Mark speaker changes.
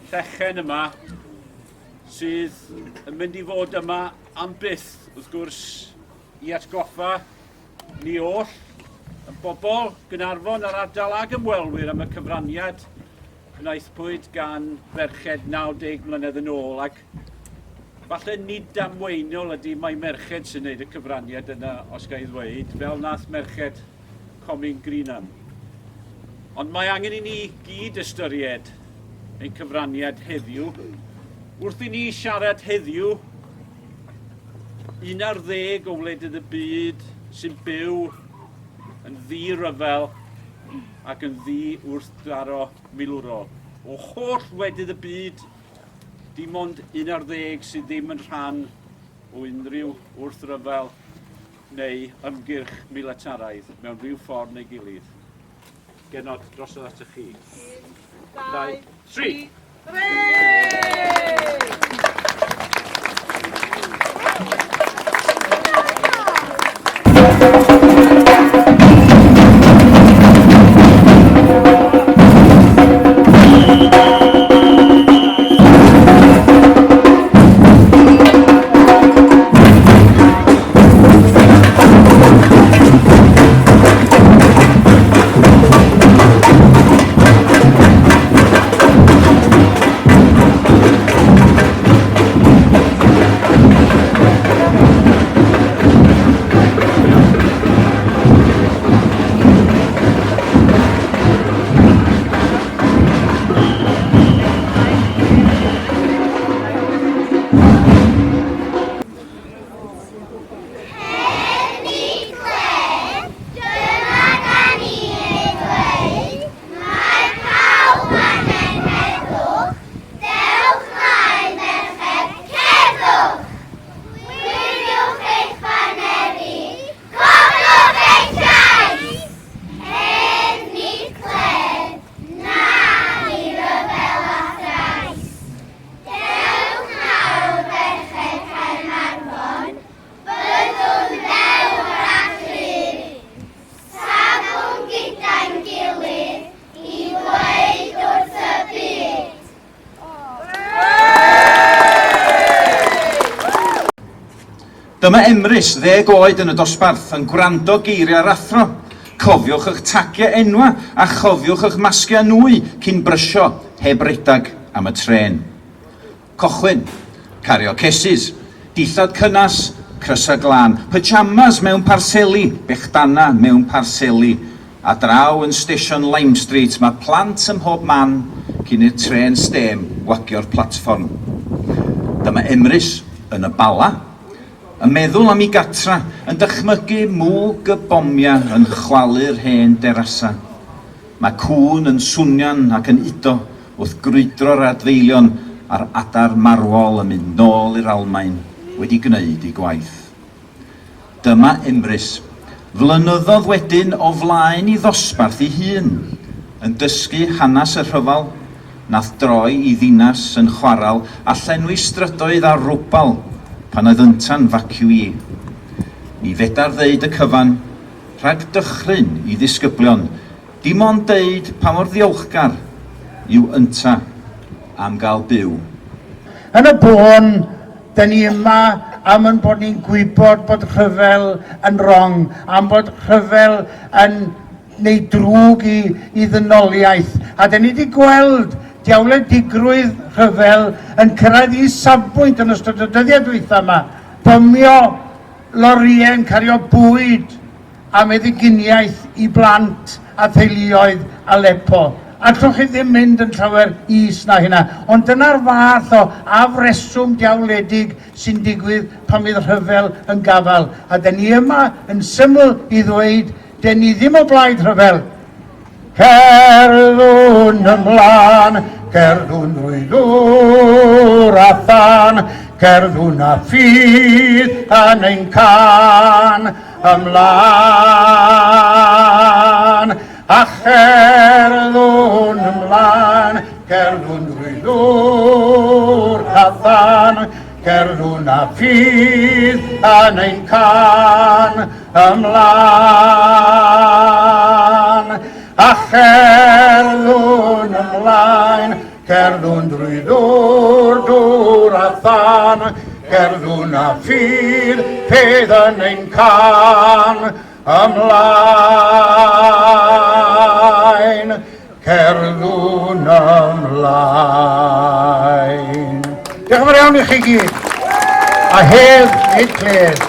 Speaker 1: llechen yma sydd yn mynd i fod yma am byth, wrth gwrs, i atgoffa ni oll, y bobl Gaernarfon ar ardal ag ymwelwyr am y cyfraniad gwnaethpwyd gan ferched 90 mlynedd yn ôl, ac falle nid damweiniol ydy mai merched sy'n gwneud y cyfraniad yna, os ga i ddweud, fel nath merched Comin Greenham. Ond mae angen i ni gyd ystyried ein cyfraniad heddiw. Wrth i ni siarad heddiw, 11 o wledydd y byd sy'n byw yn ddi-ryfel ac yn ddi-wrthdaro milwrol. O holl wledydd y byd, dim ond 11 sydd ddim yn rhan o unrhyw wrthryfel neu ymgyrch miletaraidd mewn rhyw ffordd neu gilydd. Genod drosodd atych chi. 1, 2, 3.
Speaker 2: Dyma Emrys, 10 oed yn y dosbarth, yn gwrando geiriau'r athro. Cofiwch eich tagiau enwa a chofiwch eich masgiau nwy cyn brysio heb redag am y tren. Cochwyn, cario cesis, dillad cynnas, crysa glân, pyjamas mewn parseli, bechdana mewn parseli, a draw yn stesion Lime Street mae plant ym mhob man cyn i'r tren stêm wagio'r platfform. Dyma Emrys yn y bala, yn meddwl am ei gatra, yn dychmygu mwg y bomia yn chwalu'r hen derasa. Mae cwn yn swnio'n ac yn udo wrth grwydro'r adfeilion a'r adar marwol yn mynd nôl i'r Almaen wedi gwneud ei gwaith. Dyma Emrys, flynyddoedd wedyn o flaen i ddosbarth ei hun, yn dysgu hanes y rhyfel, nath droi i ddinas yn chwaral a llenwi strydoedd a rwbal pan oedd ynta'n faciwi. Ni fedar ddeud y cyfan, rhag dychryn i ddisgyblion, dim ond deud pa mor ddiolchgar yw ynta am gael byw.
Speaker 3: Yn y bôn, da ni yma am yn bod ni'n gwybod bod rhyfel yn wrong, am bod rhyfel yn neud drwg i ddynoliaeth. A da ni wedi gweld diawle digrwydd rhyfel yn cyrraedd i safbwynt yn ystod y dyddiau dwytha yma. Bomio loriau yn cario bwyd a meddyginiaeth i blant a theuluoedd Aleppo. Allwch chi ddim mynd yn llawer is na hynna, ond dyna'r fath o afreswm diawledig sy'n digwydd pan fydd rhyfel yn gafal. A da ni yma yn syml i ddweud, da ni ddim o blaid rhyfel. Cerdwn ymlaen, cerdwn drwy ddŵr a than, cerdwn a ffydd yn ein can ymlaen. A cherdwn ymlaen, cerdwn drwy ddŵr a than, cerdwn a ffydd yn ein can ymlaen. A cherdwn ymlaen, cerddwn drwy dŵr a than, cerddwn a ffydd, peth yn ein can, ymlaen, cerddwn ymlaen. Diolch yn fawr iawn i chi gyd. A hedd, nid cledd.